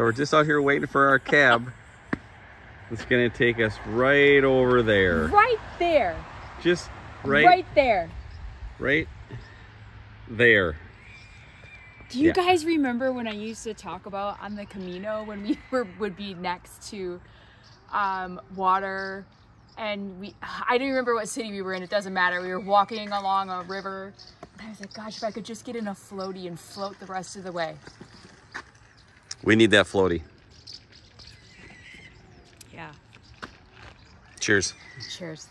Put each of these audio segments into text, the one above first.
So we're just out here waiting for our cab. It's gonna take us right over there. Right there. Just right there. Right there. Do you guys remember when I used to talk about on the Camino when we would be next to water, and I don't remember what city we were in, it doesn't matter. We were walking along a river and I was like, gosh, if I could just get in a floaty and float the rest of the way. We need that floaty. Yeah. Cheers. Cheers.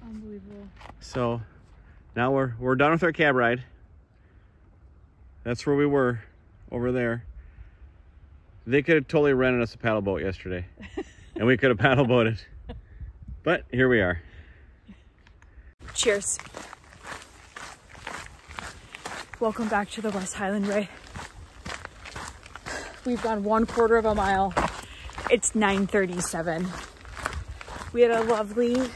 Unbelievable. So now we're done with our cab ride. That's where we were, over there. They could have totally rented us a paddle boat yesterday and we could have paddle boated, but here we are. Cheers. Welcome back to the West Highland Way. We've gone 1/4 of a mile. It's 9:37. We had a lovely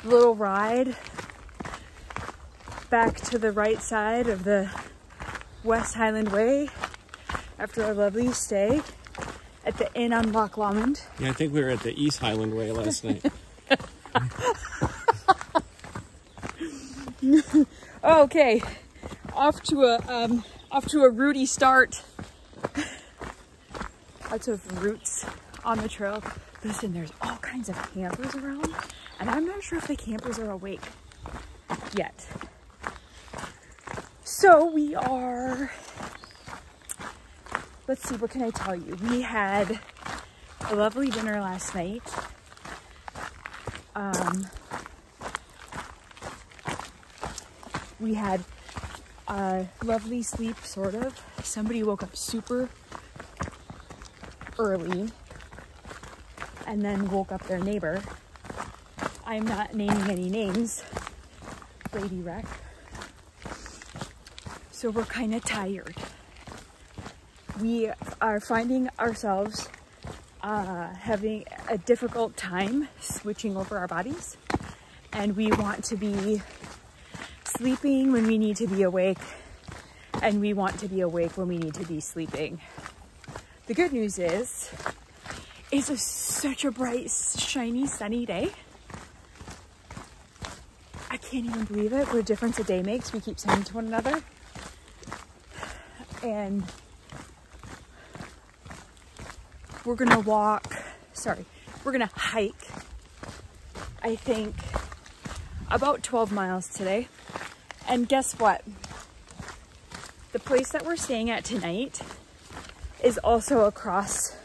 little ride back to the right side of the West Highland Way after a lovely stay at the inn on Loch Lomond. Yeah, I think we were at the East Highland Way last night. Okay, off to a rooty start. Lots of roots on the trail. Listen, there's all kinds of campers around, and I'm not sure if the campers are awake yet. So we are, let's see, what can I tell you? We had a lovely dinner last night. We had a lovely sleep, sort of. Somebody woke up super early and then woke up their neighbor. I'm not naming any names, Lady Reck. So we're kind of tired. We are finding ourselves having a difficult time switching over our bodies, and we want to be sleeping when we need to be awake, and we want to be awake when we need to be sleeping. The good news is it's such a bright, shiny, sunny day. I can't even believe it, what a difference a day makes. We keep saying to one another. And we're gonna we're gonna hike, I think, about 12 miles today. And guess what? The place that we're staying at tonight is also across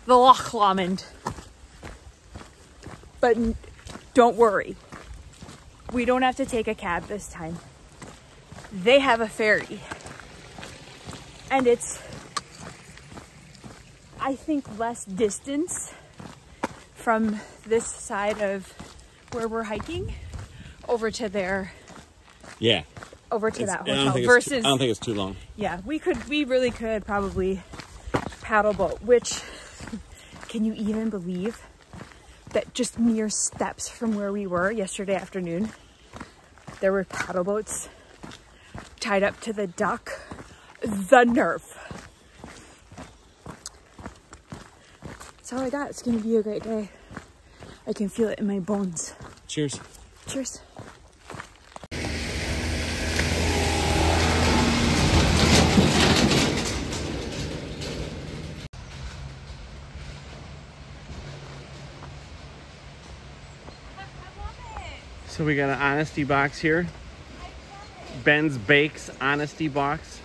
the Loch Lomond. But don't worry, we don't have to take a cab this time. They have a ferry, and it's, I think, less distance from this side of where we're hiking over to there. Yeah. Over to that hotel. I don't think it's too long. Yeah, we really could probably paddle boat, which, can you even believe that just mere steps from where we were yesterday afternoon, there were paddle boats tied up to the dock? The nerve. That's all I got. It's gonna be a great day. I can feel it in my bones. Cheers. Cheers. So we got an honesty box here. Ben's Bakes honesty box.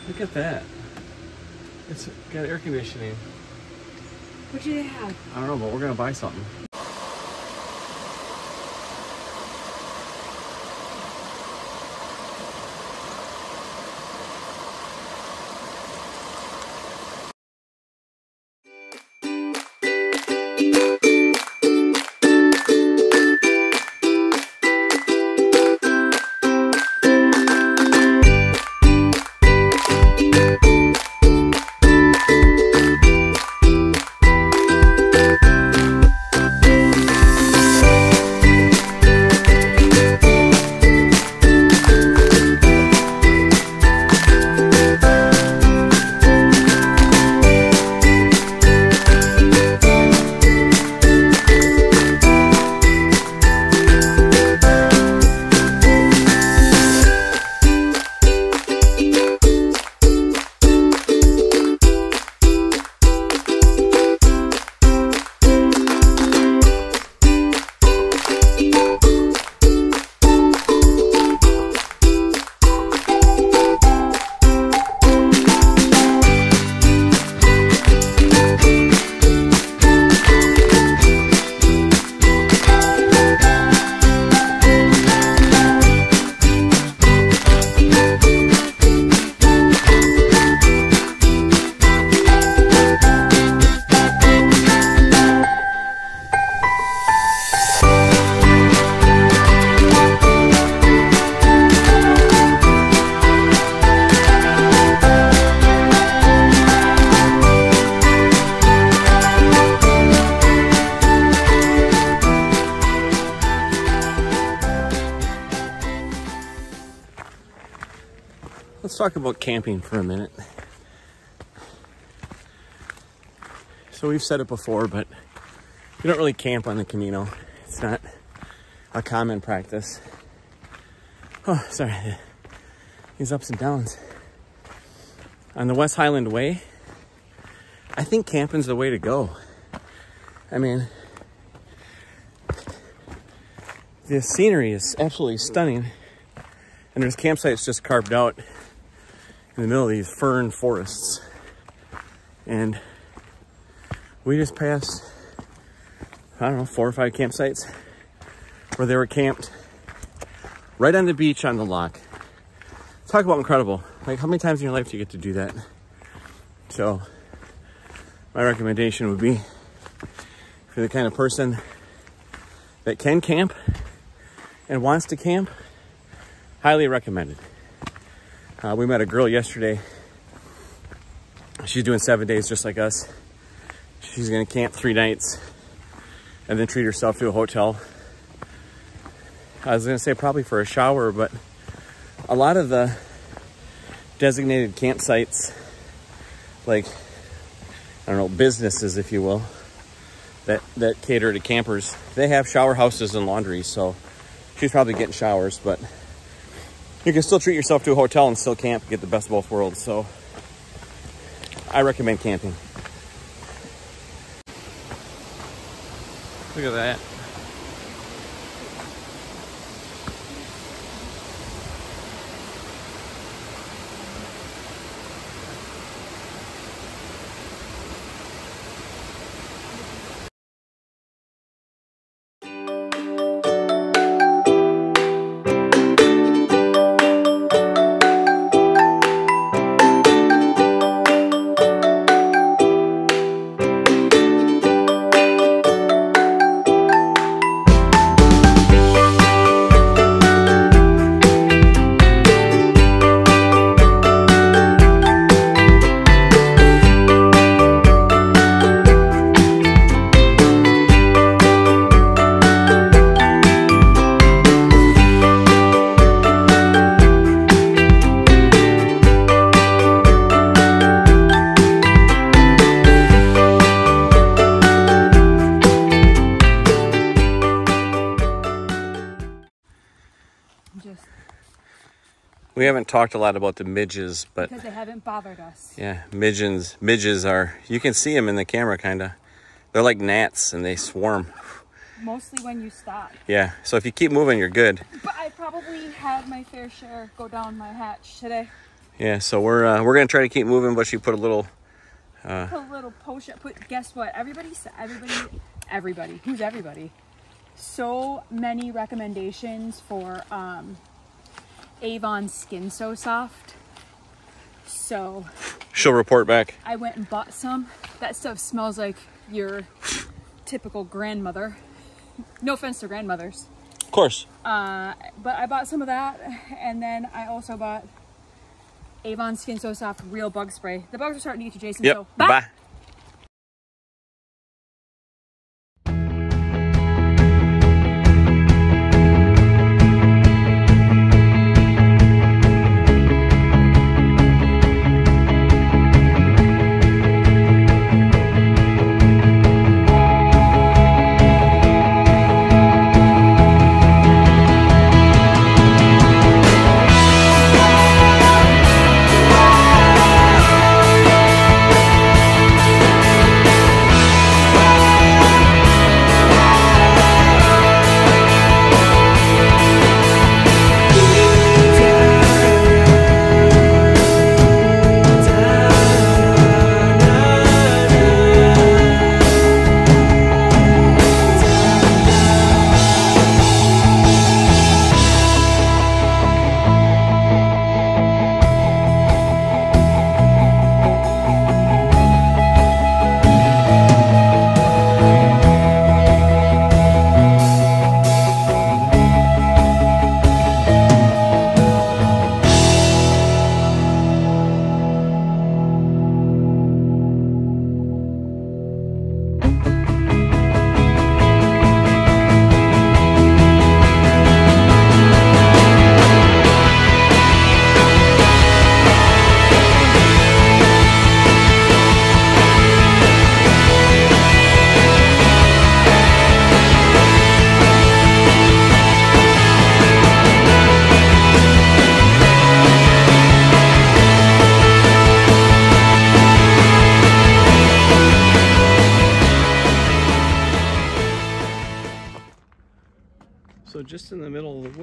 Look at that. It's got air conditioning. What do they have? I don't know, but we're gonna buy something. Let's talk about camping for a minute. So we've said it before, but you don't really camp on the Camino. It's not a common practice. Oh, sorry. These ups and downs. On the West Highland Way, I think camping's the way to go. I mean, the scenery is absolutely stunning. And there's campsites just carved out in the middle of these fern forests. And we just passed, I don't know, 4 or 5 campsites where they were camped right on the beach on the lock. Talk about incredible. Like, how many times in your life do you get to do that? So my recommendation would be, if you're the kind of person that can camp and wants to camp, highly recommended. We met a girl yesterday. She's doing 7 days just like us. She's gonna camp 3 nights and then treat herself to a hotel. I was gonna say probably for a shower, but a lot of the designated campsites, like, I don't know, businesses, if you will, that cater to campers, they have shower houses and laundry, so she's probably getting showers, but you can still treat yourself to a hotel and still camp and get the best of both worlds. So I recommend camping. Look at that. We haven't talked a lot about the midges, but because they haven't bothered us. Yeah, midges are, you can see them in the camera kind of. They're like gnats and they swarm. Mostly when you stop. Yeah, so if you keep moving, you're good. But I probably had my fair share go down my hatch today. Yeah, so we're gonna try to keep moving, but she put a little put a little potion. Guess what? Everybody, who's everybody? So many recommendations for Avon Skin So Soft. So she'll report back. I went and bought some. That stuff smells like your typical grandmother. No offense to grandmothers. Of course. But I bought some of that, and then I also bought Avon Skin So Soft Real Bug Spray. The bugs are starting to eat you, Jason. Yep. So bye.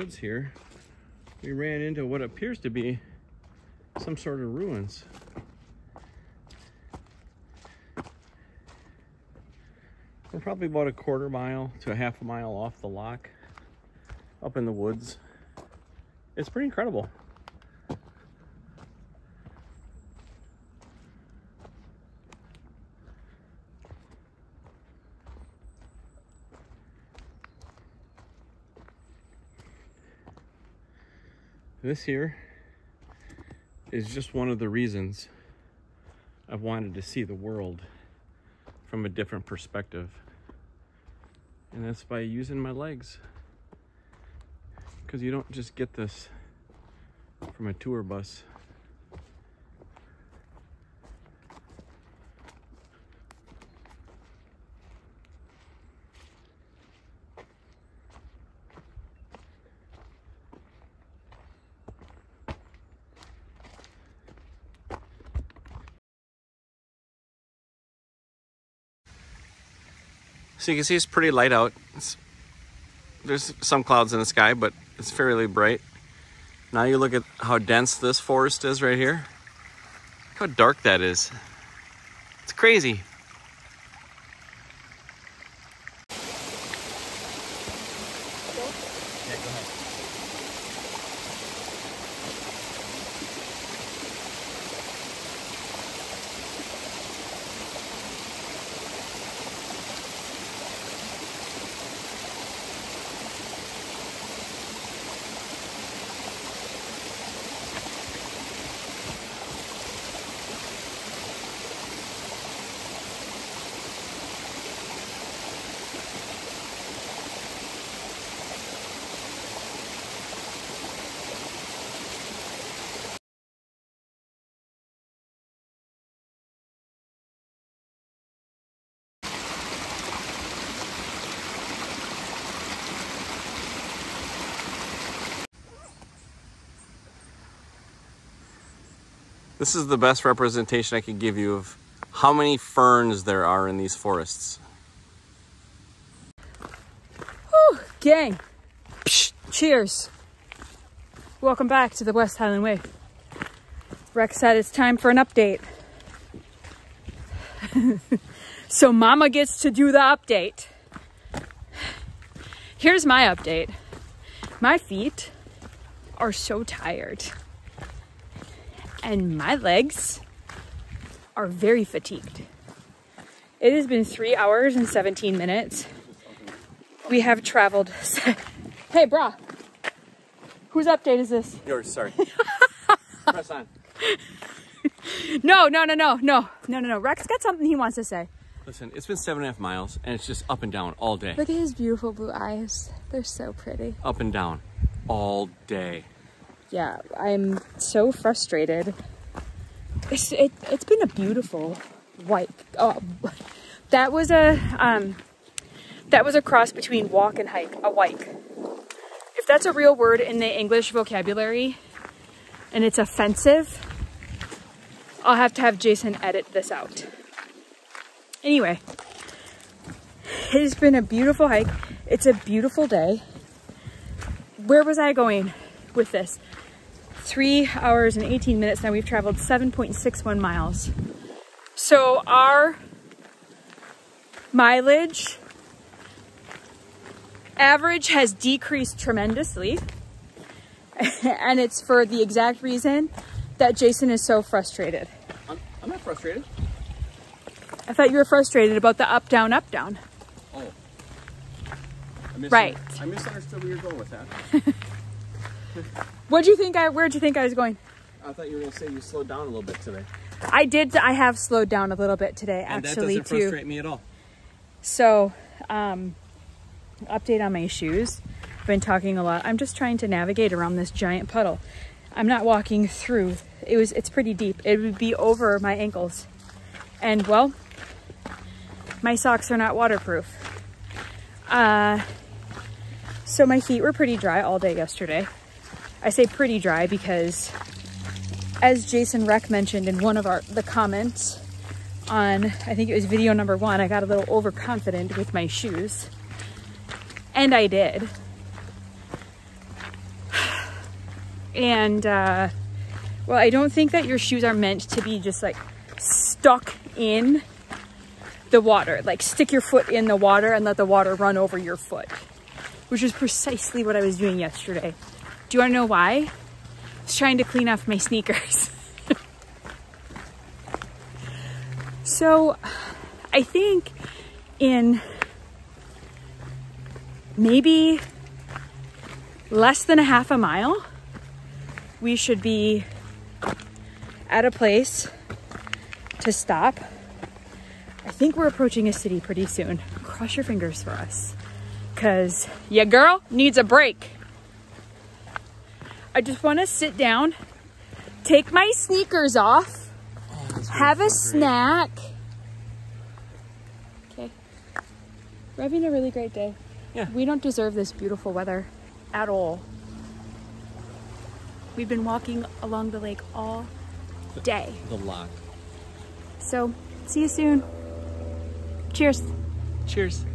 woods here, we ran into what appears to be some sort of ruins. We're probably about a quarter mile to a half a mile off the lock, up in the woods. It's pretty incredible. This here is just one of the reasons I've wanted to see the world from a different perspective. And that's by using my legs. Because you don't just get this from a tour bus. So you can see it's pretty light out. There's some clouds in the sky, but it's fairly bright. Now you look at how dense this forest is right here. Look how dark that is. It's crazy. This is the best representation I could give you of how many ferns there are in these forests. Whew, gang. Psh, cheers. Welcome back to the West Highland Way. Reck said it's time for an update. So Mama gets to do the update. Here's my update. My feet are so tired. And my legs are very fatigued. It has been 3 hours and 17 minutes. We have traveled. Hey, brah. Whose update is this? Yours, sorry. Press on. No. Reck's got something he wants to say. Listen, it's been 7.5 miles and it's just up and down all day. Look at his beautiful blue eyes. They're so pretty. Up and down all day. Yeah, I'm so frustrated. It's been a beautiful white. Oh, that was a cross between walk and hike. A wike. If that's a real word in the English vocabulary, and it's offensive, I'll have to have Jason edit this out. Anyway, it has been a beautiful hike. It's a beautiful day. Where was I going with this? 3 hours and 18 minutes. Now we've traveled 7.61 miles. So our mileage average has decreased tremendously. And it's for the exact reason that Jason is so frustrated. I'm not frustrated. I thought you were frustrated about the up, down, up, down. Oh. Right. I misunderstood where you're going with that. Where'd you think I was going? I thought you were going to say you slowed down a little bit today. I did. I have slowed down a little bit today, and actually, that doesn't frustrate me at all. So, update on my shoes. I've been talking a lot. I'm just trying to navigate around this giant puddle. I'm not walking through. It's pretty deep. It would be over my ankles. And well, my socks are not waterproof. So my feet were pretty dry all day yesterday. I say pretty dry because, as Jason Reck mentioned in one of the comments on, I think it was video number 1, I got a little overconfident with my shoes. And I did. And well, I don't think that your shoes are meant to be just like stuck in the water. Like stick your foot in the water and let the water run over your foot, which is precisely what I was doing yesterday. Do you want to know why? I was trying to clean off my sneakers. So I think in maybe less than a half a mile, we should be at a place to stop. I think we're approaching a city pretty soon. Cross your fingers for us, because your girl needs a break. I just want to sit down, take my sneakers off, have a snack. Okay. We're having a really great day. Yeah. We don't deserve this beautiful weather at all. We've been walking along the lake all day. The lock. So, see you soon. Cheers. Cheers.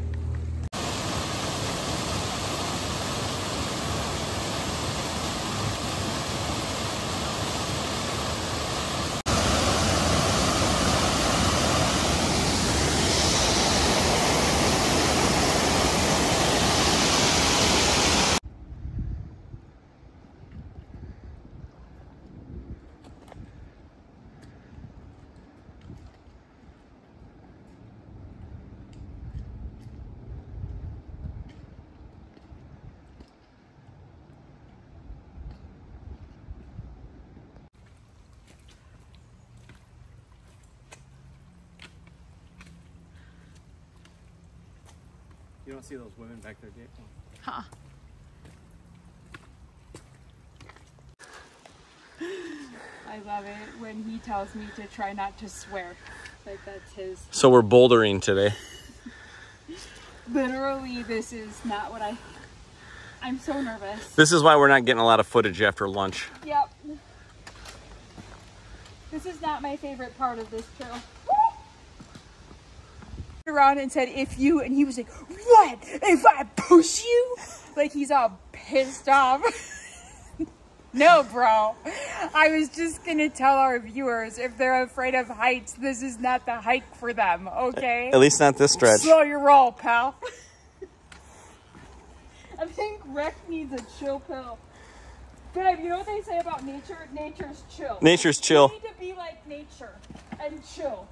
You don't see those women back there, Jake? Huh. I love it when he tells me to try not to swear. Like that's his... So we're bouldering today. Literally, this is not what I'm so nervous. This is why we're not getting a lot of footage after lunch. Yep. This is not my favorite part of this trail. Around and said, if you, and he was like, what if I push you? Like he's all pissed off. No, bro. I was just gonna tell our viewers, if they're afraid of heights, this is not the hike for them, okay? At least not this stretch. Slow your roll, pal. I think Reck needs a chill pill. Babe, you know what they say about nature? Nature's chill. Nature's chill. You need to be like nature and chill.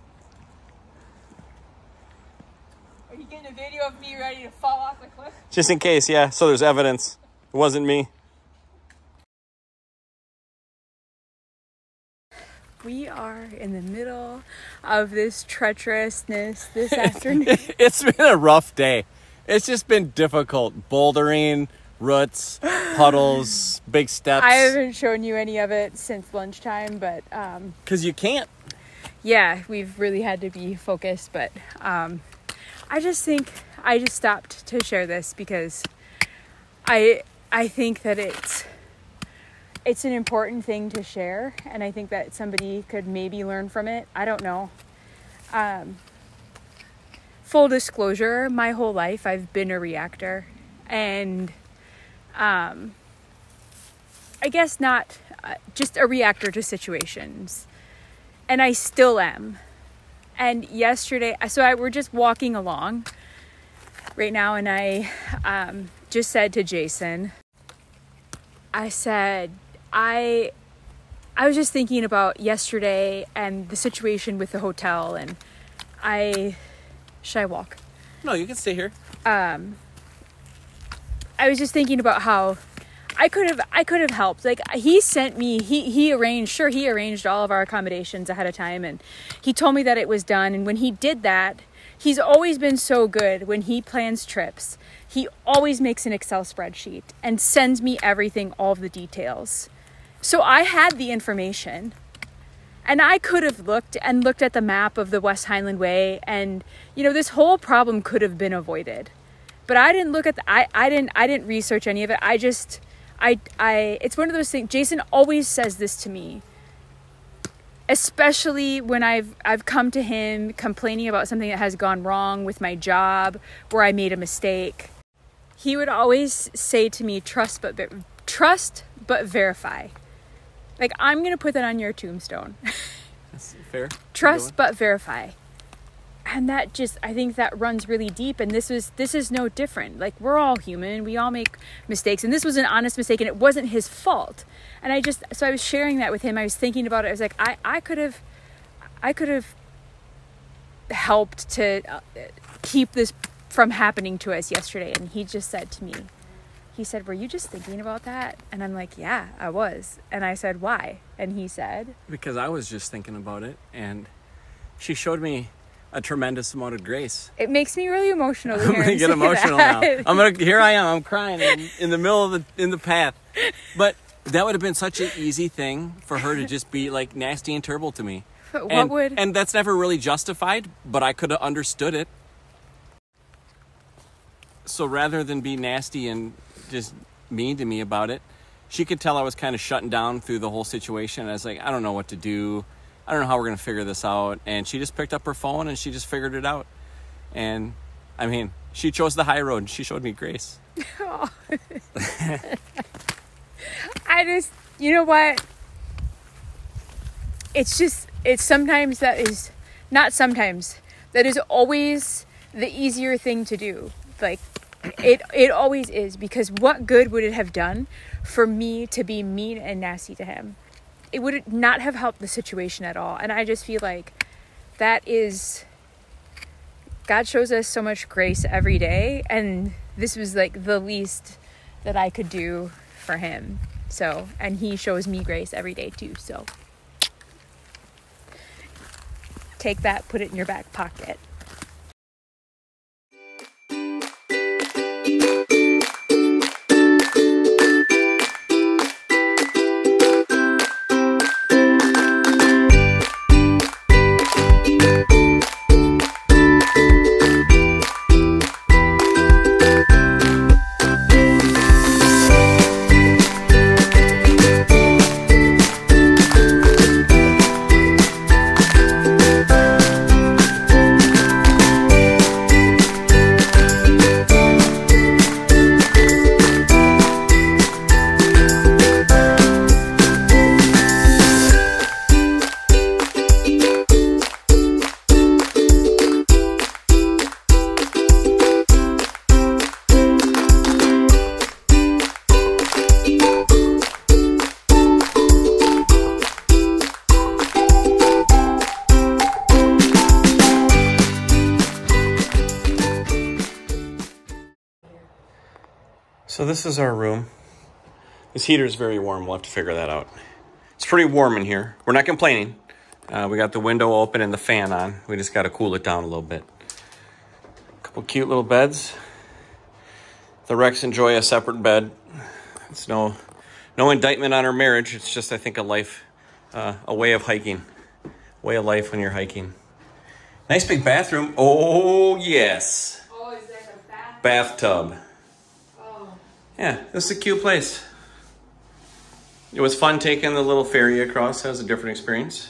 Are you getting a video of me ready to fall off the cliff? Just in case, yeah. So there's evidence. It wasn't me. We are in the middle of this treacherousness this afternoon. It's been a rough day. It's just been difficult. Bouldering, roots, puddles, big steps. I haven't shown you any of it since lunchtime, but... Because you can't. Yeah, we've really had to be focused, but... I just think I just stopped to share this because I think that it's an important thing to share, and I think that somebody could maybe learn from it. I don't know. Full disclosure, my whole life I've been a reactor, and I guess not just a reactor to situations, and I still am. And yesterday, so we're just walking along right now, and I just said to Jason, I said, I was just thinking about yesterday and the situation with the hotel, and should I walk? No, you can stay here. I was just thinking about how I could have helped. Like he sent me, he arranged all of our accommodations ahead of time, and he told me that it was done. And when he did that, he's always been so good when he plans trips. He always makes an Excel spreadsheet and sends me everything, all of the details. So I had the information, and I could have looked at the map of the West Highland Way, and this whole problem could have been avoided. But I didn't look at I didn't research any of it. It's one of those things. Jason always says this to me, especially when I've come to him complaining about something that has gone wrong with my job, where I made a mistake. He would always say to me, trust but verify. Like, I'm going to put that on your tombstone. That's fair. Trust but verify. And that just, I think that runs really deep. And this is no different. Like, we're all human. We all make mistakes. And this was an honest mistake, and it wasn't his fault. And so I was sharing that with him. I was thinking about it. I was like, I could have helped to keep this from happening to us yesterday. And he just said to me, he said, were you just thinking about that? And I'm like, yeah, I was. And I said, why? And he said, because I was just thinking about it, and she showed me a tremendous amount of grace. It makes me really emotional. I'm gonna get emotional now. Here I am. I'm crying in the middle of the path. But that would have been such an easy thing for her to just be like nasty and terrible to me. But and that's never really justified, but I could have understood it. So rather than be nasty and just mean to me about it, she could tell I was kind of shutting down through the whole situation. I was like, I don't know what to do. I don't know how we're going to figure this out. And she just picked up her phone and she just figured it out. And I mean, she chose the high road and she showed me grace. Oh. You know what? It's sometimes that is always the easier thing to do. Like, it always is, because what good would it have done for me to be mean and nasty to him? It would not have helped the situation at all. And I just feel like God shows us so much grace every day, and this was like the least that I could do for him. So, and he shows me grace every day too. So take that, put it in your back pocket. So this is our room. This heater is very warm. We'll have to figure that out. It's pretty warm in here. We're not complaining. We got the window open and the fan on. We just got to cool it down a little bit. A couple cute little beds. The Recks enjoy a separate bed. It's no indictment on our marriage. It's just, I think, a way of hiking. Way of life when you're hiking. Nice big bathroom. Oh, yes. Oh, is that a bath? Bathtub. Yeah, this is a cute place. It was fun taking the little ferry across. That was a different experience.